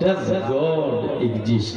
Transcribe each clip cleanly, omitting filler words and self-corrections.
Does God exist?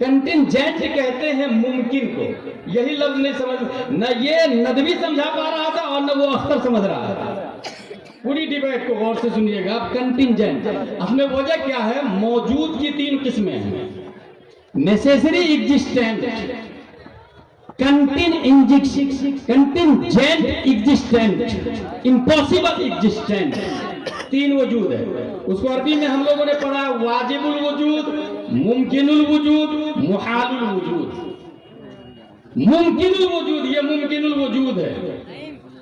Contingent کہتے ہیں ممکن کو. یہی لفظ نہیں سمجھ، نہ یہ ندوی سمجھا پا رہا تھا اور نہ وہ اختر سمجھ رہا تھا. پوری ڈیبیٹ کو غور سے سنیے گا. کنٹینجنٹ اس میں وجہ کیا ہے؟ موجود کی 3 قسمیں ہیں: necessary existent, contingent existent, impossible existent. 3 وجود ہے. اس کو عربی میں ہم لوگوں نے پڑھا واجب الوجود، ممکن الوجود، محال الوجود. ممکن الوجود، یہ ممکن الوجود ہے.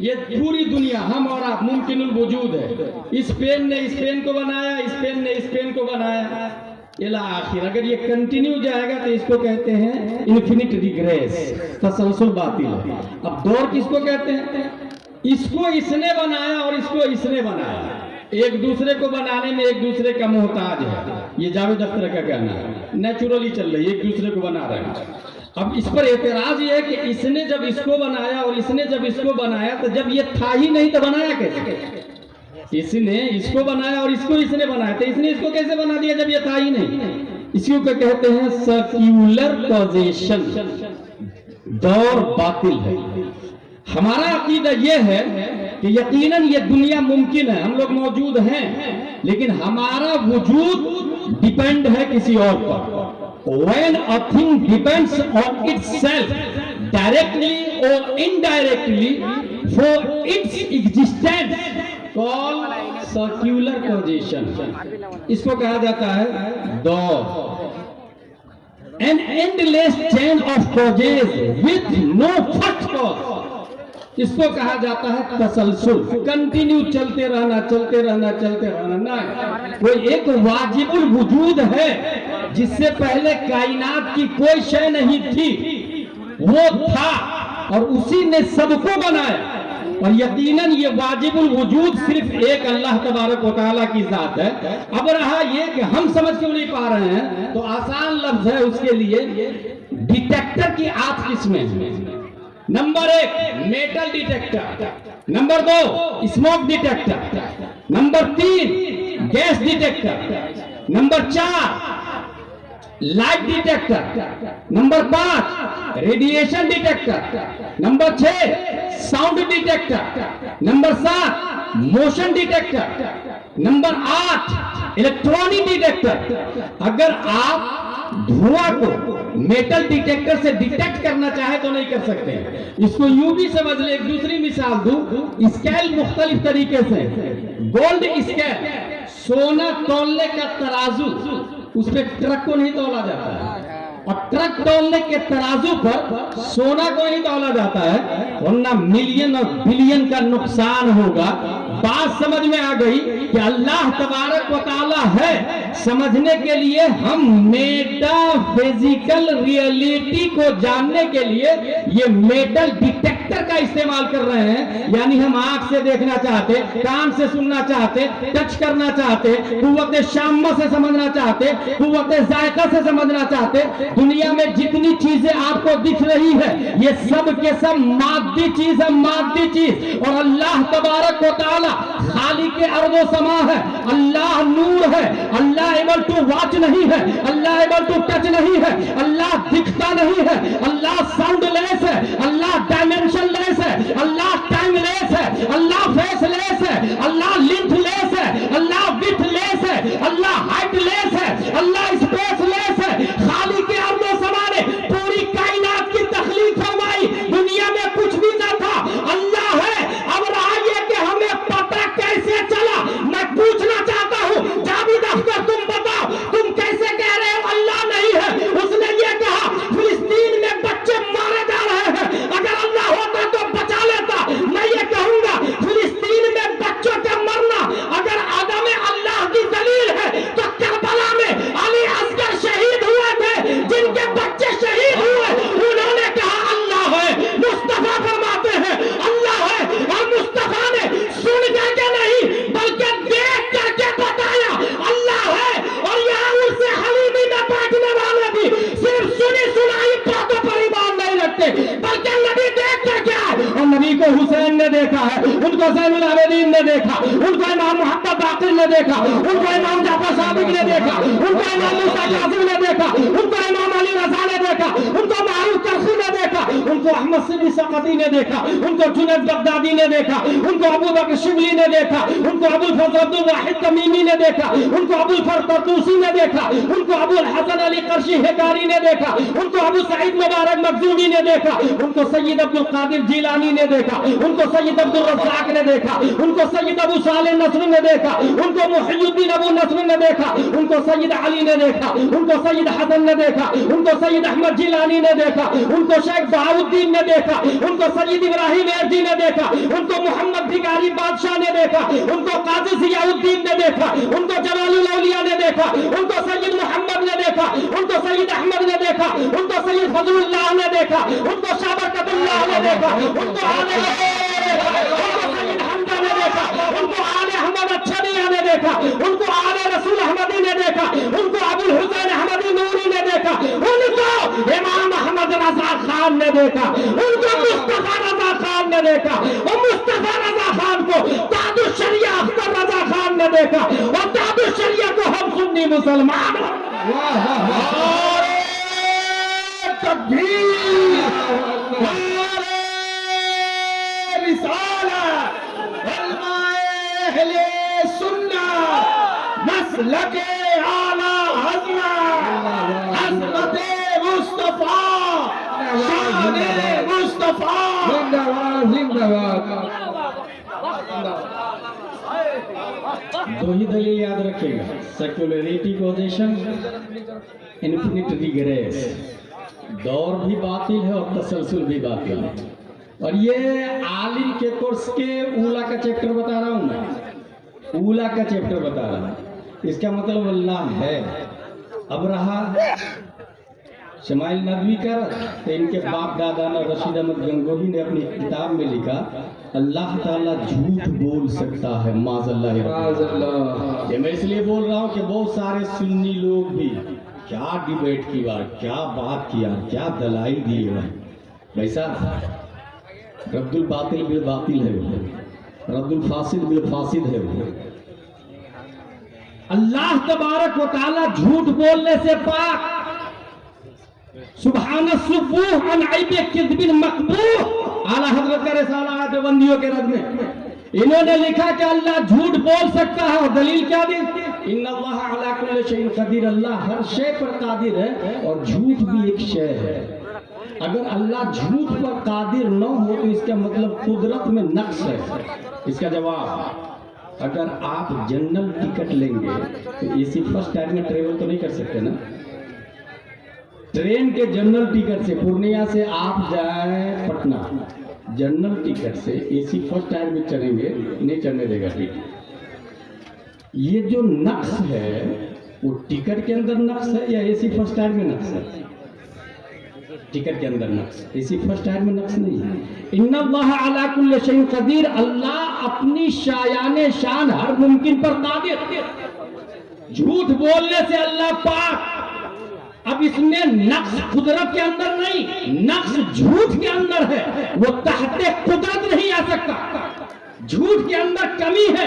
یہ پوری دنیا ہم اور آپ ممکن الوجود ہے. اس پین نے اس پین کو بنایا، اس پین نے اس پین کو بنایا الی آخر. اگر یہ کنٹینیو جائے گا تو اس کو کہتے ہیں انفینٹ ریگریس، تسلسل باطل ہے. اب دور کس کو کہتے ہیں؟ اس کو اس نے بنایا اور اس کو اس نے بنایا. ایک دوسرے کو بنانے میں ایک دوسرے کا محتاج ہے. یہ جاوید اختر کا کہنا ہے. نیچرلی چل رہی ہے، ایک دوسرے کو بنا رہے ہیں. اب اس پر اعتراض یہ ہے کہ اس نے جب اس کو بنایا اور اس نے جب اس کو بنایا تو جب یہ تھا ہی نہیں تو بنایا کیسے؟ اس نے اس کو بنایا اور اس کو اس نے بنایا تو اس نے اس کو کیسے بنا دیا جب یہ تھا ہی نہیں؟ اسی کو کہتے ہیں سرکیولر کازیشن. دور باطل ہے. ہمارا عقیدہ یہ ہے کہ یقیناً یہ دنیا ممکن ہے، ہم لوگ موجود ہیں، لیکن ہمارا وجود ڈیپینڈ ہے کسی اور پر. When a thing depends on itself directly or indirectly for its existence called circular causation. اس کو کہا جاتا ہے دور. An endless chain of causes with no first cause. اس کو کہا جاتا ہے تسلسل. کنٹینیو چلتے رہنا چلتے رہنا چلتے رہنا. نہ کوئی ایک واجب الوجود ہے جس سے پہلے کائنات کی کوئی شے نہیں تھی، وہ تھا اور اسی نے سب کو بنایا. اور یقیناً یہ واجب الوجود صرف ایک اللہ تبارک و تعالیٰ کی ذات ہے. اب رہا یہ کہ ہم سمجھ کیوں نہیں پا رہے ہیں تو آسان لفظ ہے اس کے لیے. ڈیٹیکٹر کی 8 قسمیں ہیں. Number 1 metal detector, number 2 smoke detector, number 3 gas detector, number 4 light detector, number 5 radiation detector, number 6 sound detector, number 7 motion detector, number 8 electronic detector. اگر آپ دھواں کو میٹل ڈیٹیکٹر سے ڈیٹیکٹ کرنا چاہے تو نہیں کر سکتے. اس کو یوں بھی سمجھ لیں. ایک دوسری مثال دوں. اسکیل مختلف طریقے سے. گولڈ اسکیل، سونا تولنے کا ترازو، اس پہ ٹرک کو نہیں تولا جاتا ہے، اور ٹرک تولنے کے ترازو پر سونا کو نہیں تولا جاتا ہے، ورنہ ملین اور بلین کا نقصان ہوگا. بات سمجھ میں آ گئی کہ اللہ تبارک و تعالی ہے. سمجھنے کے لیے ہم میٹا فزیکل ریئلٹی کو جاننے کے لیے یہ میٹل ڈیٹیکٹر کا استعمال کر رہے ہیں. یعنی ہم آنکھ سے دیکھنا چاہتے، کان سے سننا چاہتے، ٹچ کرنا چاہتے، قوت شامہ سے سمجھنا چاہتے، قوت ذائقہ سے سمجھنا چاہتے. دنیا میں جتنی چیزیں آپ کو دکھ رہی ہے یہ سب کے سب مادی چیز ہے، مادی چیز. اور اللہ تبارک و تعالی خالق ارض و سما ہے. اللہ نور ہے. اللہ ایبل ٹو واچ نہیں ہے، اللہ ایبل ٹو ٹچ نہیں ہے، اللہ دکھتا نہیں ہے، اللہ ساؤنڈ لیس ہے، اللہ ڈائمینشن لیس ہے، اللہ ٹائم لیس ہے، اللہ فیس لیس ہے، اللہ لینتھ لیس ہے، اللہ وڈتھ لیس ہے، اللہ ہائٹ لیس ہے، اللہ اسپیس لیس ہے. خالق ارض و سما نے پوری کائنات کی تخلیق فرمائی. دنیا میں کچھ بھی نہ تھا، اللہ ہے. اب رہا یہ کہ ہمیں پتہ کیسے چلا. میں پوچھنا چاہتا ہوں جاوید اختر تم بتاؤ، تم کیسے کہہ رہے ہو اللہ نہیں ہے؟ اس نے یہ کہا فلسطین میں بچے مارے جا رہے ہیں، اگر اللہ ہوتا تو بچا لیتا. میں یہ کہوں گا فلسطین میں بچوں کا مرنا اگر عدم اللہ کی دلیل ہے تو کربلا میں علی اصغر شہید ہوئے تھے، جن کے بچے شہید ہوئے، انہوں نے کہا اللہ ہے. مصطفیٰ فرماتے ہیں اللہ ہے، اور مصطفیٰ نے سن کر کے نہیں بلکہ دیکھ کر کے بتایا اللہ ہے. اور یہاں ان سے حلیمی میں بیٹھنے والے بھی صرف سنی سنائی باتوں پر ایمان نہیں رکھتے، بلکہ نبی دیکھ کر کے آئے. اور نبی کو حسین نے دیکھا ہے، ان کو زین العابدین نے دیکھا، ان کو امام محمد باقر نے دیکھا، ان کو امام جعفر صادق نے دیکھا، ان کو امام موسیٰ کاظم نے دیکھا، ان کو امام علی رضا نے دیکھا، ان کو معروف کرخی نے دیکھا، ان کو احمد صدیق سقطی نے دیکھا، ان کو جنید بغدادی نے دیکھا، ان کو ابو بکر شبلی نے دیکھا، ان کو ابو الفضل عبد الواحد تمیمی نے دیکھا، ان کو ابو الفضل طرطوسی نے دیکھا، ان کو ابو الحسن علی قرشی حکاری نے دیکھا، ان کو ابو سعید مبارک مخزومی نے دیکھا، ان کو سید عبد القادر جیلانی نے دیکھا، ان کو سید عبد الرزاق نے دیکھا، ان کو سید ابو صالح نصر نے دیکھا، ان کو محی الدین ابو نصر نے دیکھا، ان کو سید علی نے دیکھا، ان کو سید حسن نے دیکھا، ان کو سید احمد جیلانی نے دیکھا، ان کو شیخ بہاؤالدین نے دیکھا، ان کو سید ابراہیم ایرجی نے دیکھا، ان کو محمد بھکاری بادشاہ نے دیکھا، ان کو قاضی ضیاء الدین نے دیکھا، ان کو جلال الاولیاء نے دیکھا، ان کو سید محمد نے دیکھا، ان کو سید احمد نے دیکھا، ان کو سید فضل اللہ نے دیکھا، ان کو شاہ برکت اللہ نے دیکھا، ان کو آل سید حمزہ نے دیکھا، ان کو آل احمد اچھدیہ نے دیکھا، ان کو آل رسول احمدی نے دیکھا، ان کو ابو الحسین احمدی نوری نے دیکھا، ان کو امام احمد رضا خان نے دیکھا، ان کو مصطفیٰ رضا خان نے دیکھا، اور مصطفیٰ رضا خان کو تاج الشریعہ اختر رضا خان نے دیکھا، اور تاج الشریعہ کو ہم سنی مسلمان تکبیر رسالت علماء اہل سنت مسلک اعلی حضرت حضرت مصطفیٰ شان مصطفیٰ زندہ باد۔ دو ہی دلیل یاد رکھے گا، سیکولریٹی پوزیشن، انفینٹ ریگریس، دور بھی باطل ہے اور تسلسل بھی باطل ہے۔ اور یہ عالم کے کورس کے اولا کا چیپٹر بتا رہا ہوں میں، اولا کا چیپٹر بتا رہا ہوں، اس کا مطلب اللہ ہے۔ اب رہا شمائل ندوی کا، تو ان کے باپ دادا رشید احمد گنگوہی نے اپنی کتاب میں لکھا اللہ تعالیٰ جھوٹ بول سکتا ہے، معاذ اللہ۔ یہ میں اس لیے بول رہا ہوں کہ بہت سارے سنی لوگ بھی کیا ڈیبیٹ کی بات، کیا بات کیا، کیا دلائل دیے ہیں، ویسا رد الباطل بالباطل ہے وہ، رد الفاسد بالفاسد ہے وہ۔ اللہ تبارک و تعالیٰ جھوٹ بولنے سے پاک، سبحان الصفوح عن عیب کذب مقبوح، اعلیٰ حضرت کا رسالہ ہے دیوبندیوں کے رد میں، انہوں نے لکھا کہ اللہ جھوٹ بول سکتا ہے، اور دلیل کیا دی؟ ان اللہ علی کل شیء قدیر، اللہ ہر شے پر قادر ہے، اور جھوٹ بھی ایک شے ہے۔ اگر اللہ جھوٹ پر قادر نہ ہو تو اس کا مطلب قدرت میں نقص ہے۔ اس کا جواب، اگر آپ جنرل ٹکٹ لیں گے تو اے سی فرسٹ ٹائر میں ٹریول تو نہیں کر سکتے نا۔ ٹرین کے جنرل ٹکٹ سے پورنیہ سے آپ جائیں پٹنہ، جنرل ٹکٹ سے اے سی فرسٹ ٹائر میں چلیں گے، نہیں چلنے دے گا ٹکٹ۔ یہ جو نقص ہے وہ ٹکٹ کے اندر نقص ہے یا اے سی فرسٹ ٹائر میں نقص ہے؟ ٹکٹ کے اندر نقص، اے سی فرسٹ ٹائر میں نقص نہیں ہے۔ ان اللہ علی کل شیء قدیر، اللہ اپنی شایان شان ہر ممکن پر قادر۔ جھوٹ بولنے سے اللہ پاک۔ اب اس میں نقص قدرت کے اندر نہیں، نقص جھوٹ کے اندر ہے، وہ تحت قدرت نہیں آ سکتا۔ جھوٹ کے اندر کمی ہے،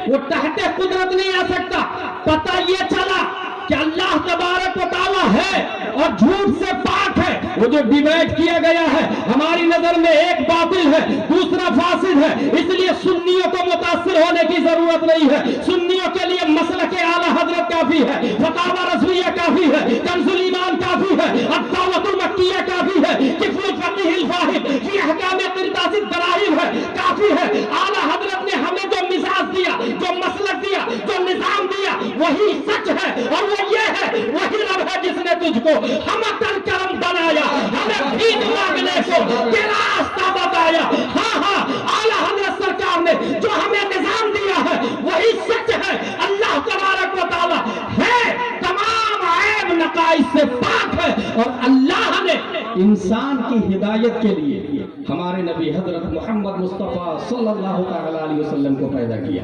وہ تحت قدرت نہیں آ سکتا۔ پتہ یہ چلا کہ اللہ تبارک و تعالیٰ ہے اور جھوٹ سے پاک ہے۔ وہ جو ڈیبیٹ کیا گیا ہے ہماری نظر میں ایک باطل ہے، دوسرا فاسد ہے، اس لیے سنیوں کو متاثر ہونے کی ضرورت نہیں ہے۔ سنیوں کے لیے مسلک اعلیٰ حضرت کافی ہے، فتاوی رضویہ کافی ہے، کنز الایمان کافی ہے، الدعوۃ المکیہ کافی ہے، کفل الفقیہ الفاہم فی احکام قرطاس الدراہم ہے، کافی ہے۔ اعلیٰ حضرت نے ہمیں جو مزاج دیا، جو مسلک دیا، جو نظام دیا، وہی سچ ہے، اور وہ یہ ہے، وہی رب ہے جس نے تجھ کو ہمتن کرم بنایا، ہمیں بھیک مانگنے کو تیرا راستہ بتایا۔ ہاں ہاں، اعلیٰ حضرت سرکار نے جو ہمیں نظام دیا ہے وہی سچ ہے۔ اللہ تبارک و تعالیٰ ہے، تمام عیب نقائص سے پاک ہے، اور اللہ نے انسان کی ہدایت کے لیے ہمارے نبی حضرت محمد مصطفیٰ صلی اللہ تعالی علیہ وسلم کو پیدا کیا۔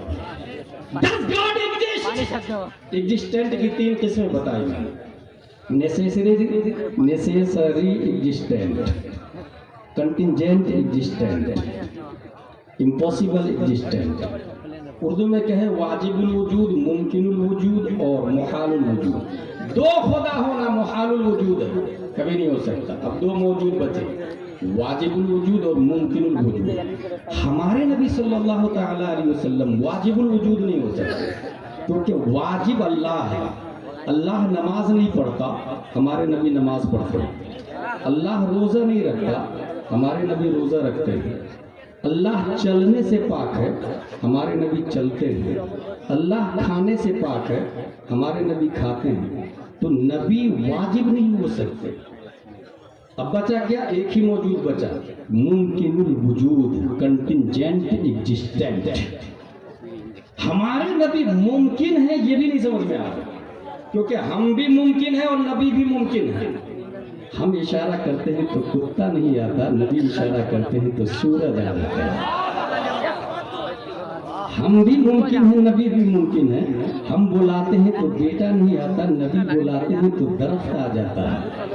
Does God exist? ایگزسٹنٹ کی تین قسمیں بتائی میں نے، necessary existent, contingent existent, impossible existent. Urdu میں کہے واجب الوجود، ممکن الوجود اور محال الوجود۔ دو خدا ہونا محال الوجود ہے، کبھی نہیں ہو سکتا. اب دو موجود بچے، واجب الوجود اور ممکن الوجود. ہمارے نبی صلی اللہ تعالی علیہ وسلم واجب الوجود نہیں ہو سکتے، کیونکہ واجب اللہ ہے. اللہ نماز نہیں پڑھتا، ہمارے نبی نماز پڑھتے ہیں. اللہ روزہ نہیں رکھتا، ہمارے نبی روزہ رکھتے ہیں. اللہ چلنے سے پاک ہے، ہمارے نبی چلتے ہیں. اللہ کھانے سے پاک ہے، ہمارے نبی کھاتے ہیں. تو نبی واجب نہیں ہو سکتے. اب بچا کیا؟ ایک ہی موجود بچا، ممکن الوجود، کنٹینجنٹ ایگزسٹنٹ. ہمارے نبی ممکن ہے یہ بھی نہیں سمجھ میں آ رہا، کیونکہ ہم بھی ممکن ہیں اور نبی بھی ممکن ہے. ہم اشارہ کرتے ہیں تو کتا نہیں آتا، نبی اشارہ کرتے ہیں تو سورج آ جاتا ہے. ہم بھی ممکن ہیں، نبی بھی ممکن ہے. ہم بلاتے ہیں تو بیٹا نہیں آتا، نبی بلاتے ہیں تو درخت آ جاتا ہے.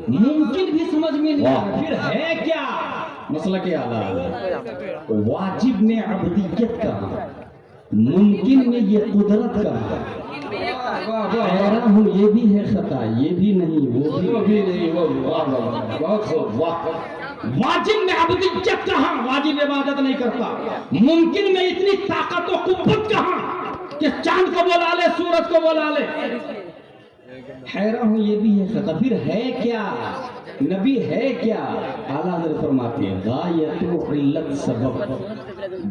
ممکن بھی سمجھ میں نہیں آتا، پھر ہے کیا؟ مسئلہ کیا ہے؟ واجب میں عبدیت کہاں، ممکن میں یہ قدرت کہاں. حیران ہوں، یہ بھی ہے خطا، یہ بھی نہیں، وہ بھی نہیں. واجب میں عبدیت کہاں؟ واجب عبادت نہیں کرتا. ممکن میں اتنی طاقت و قوت کہاں کہ چاند کو بلا لے، سورج کو بلا لے. حیران ہوں، یہ بھی ہے خطا. پھر ہے کیا؟ نبی ہے کیا؟ اعلیٰ حضرت فرماتے ہیں غایت علت سبب،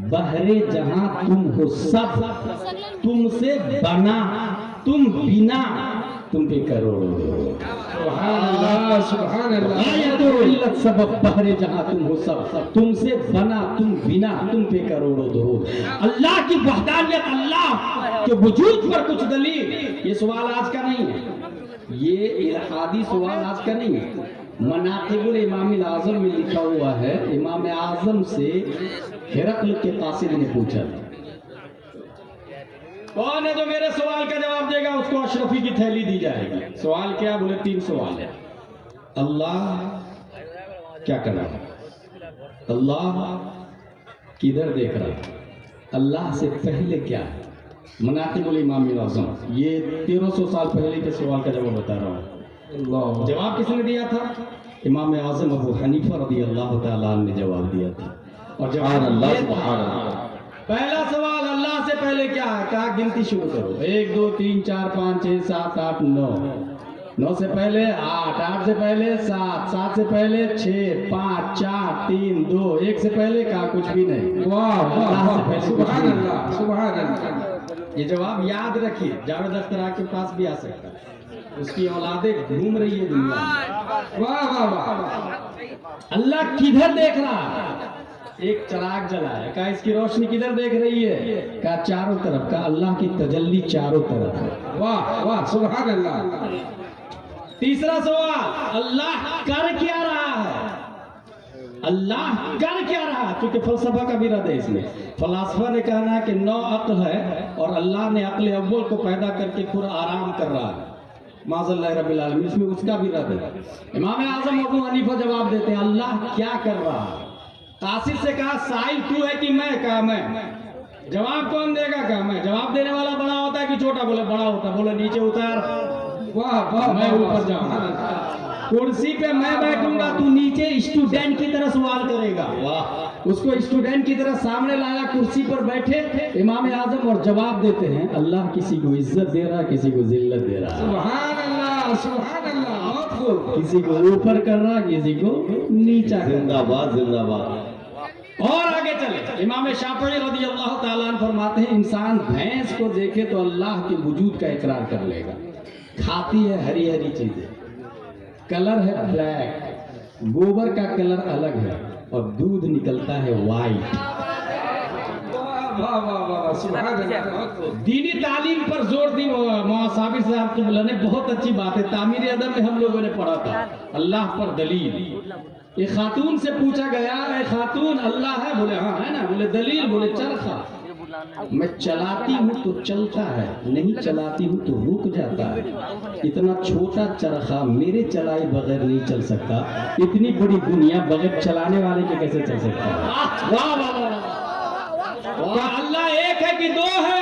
بحر جہاں تم ہو سب، تم سے بنا تم بنا تم پہ کروڑو. سبحان اللہ سبحان اللہ. غایت علت سبب، بحر جہاں تم ہو سب، تم سے بنا تم بنا تم پہ کروڑو درود. اللہ کی وحدانیت، اللہ کے وجود پر کچھ دلیل. یہ سوال آج کا نہیں ہے، یہ الہادی سوال آج کا نہیں ہے. مناقب الامام الاعظم میں لکھا ہوا ہے، امام اعظم سے ہرقل کے قاصد نے پوچھا کون ہے جو میرے سوال کا جواب دے گا اس کو اشرفی کی تھیلی دی جائے گی. سوال کیا؟ بولے 3 سوال ہے. اللہ کیا کر رہا ہے، اللہ کدھر دیکھ رہا ہے، اللہ سے پہلے کیا ہے. مناقب الامام الاعظم، یہ 1300 سال پہلے کے سوال کا جواب بتا رہا ہوں. جواب کس نے دیا تھا؟ امام اعظم ابو حنیفہ رضی اللہ تعالیٰ عنہ نے جواب دیا تھا. اور جواب اللہ سبحان اللہ. پہلا سوال اللہ سے پہلے کیا ہے؟ کہا گنتی شروع کرو، 1 2 3 4 5 6 7 8 9. 9 سے پہلے 8، 8 سے پہلے 7، 7 سے پہلے 6 5 4 3 2. 1 سے پہلے کہا کچھ بھی نہیں. واہ اللہ سے پہلے سبحان اللہ سبحان اللہ. یہ جواب یاد رکھیے، جاوید اختر آپ کے پاس بھی آ سکتا ہے، اس کی اولادیں گھوم رہی ہے دنیا میں. واہ واہ واہ. اللہ کدھر دیکھ رہا ہے؟ ایک چراغ جلا ہے، کہا اس کی روشنی کدھر دیکھ رہی ہے؟ کہا چاروں طرف. کہا اللہ کی تجلی چاروں طرف ہے. واہ واہ سبحان اللہ. تیسرا سوال اللہ کر کیا رہا ہے؟ اللہ کر کیا رہا؟ کیونکہ فلسفہ کا بھی رد ہے اس میں. فلاسفہ نے کہنا ہے کہ 9 عقل ہے اور اللہ نے عقل اول کو پیدا کر کے پورا آرام کر رہا ہے. معاذ اللہ رب العالمین، اس میں اس کا بھی رد ہے. امام اعظم ابو حنیفہ جواب دیتے ہیں اللہ کیا کر رہا ہے. قاصد سے کہا سائل تو ہے کہ میں؟ کہا میں. جواب کون دے گا؟ کہا میں. جواب دینے والا بڑا ہوتا ہے کہ چھوٹا؟ بولے بڑا ہوتا ہے. بولے نیچے اتار. واہ واہ میں اوپر جاؤں گا، کرسی پہ میں بیٹھوں گا، تو نیچے اسٹوڈنٹ کی طرح سوال کرے گا. اس کو اسٹوڈنٹ کی طرح سامنے لایا، کرسی پر بیٹھے امام اعظم اور جواب دیتے ہیں اللہ کسی کو عزت دے رہا، کسی کو ذلت دے رہا. سبحان اللہ سبحان اللہ. بہت خوب. کسی کو اوپر کر رہا، کسی کو نیچا کر رہا. زندہ باد زندہ باد. اور آگے چلے، امام شافعی رضی اللہ تعالیٰ عنہ فرماتے ہیں انسان بھینس کو دیکھے تو اللہ کے وجود کا اقرار کر لے گا. کھاتی ہے ہری ہری چیزیں، کلر ہے بلیک، گوبر کا کلر الگ ہے اور دودھ نکلتا ہے وائٹ. واہ واہ واہ سبحان اللہ. دینی تعلیم پر زور دی صابر صاحب کی نے بہت اچھی بات ہے. تعمیر ادب میں ہم لوگوں نے پڑھا تھا اللہ پر دلیل. ایک خاتون سے پوچھا گیا اے خاتون اللہ ہے؟ بولے ہاں ہے نا. بولے دلیل؟ بولے چرخا. میں چلاتی ہوں تو چلتا ہے، نہیں چلاتی ہوں تو رک جاتا ہے. اتنا چھوٹا چرخا میرے چلائے بغیر نہیں چل سکتا، اتنی بڑی دنیا بغیر چلانے والے کے کیسے چل سکتا ہے؟ واہ واہ واہ. اللہ ایک ہے کہ دو ہے؟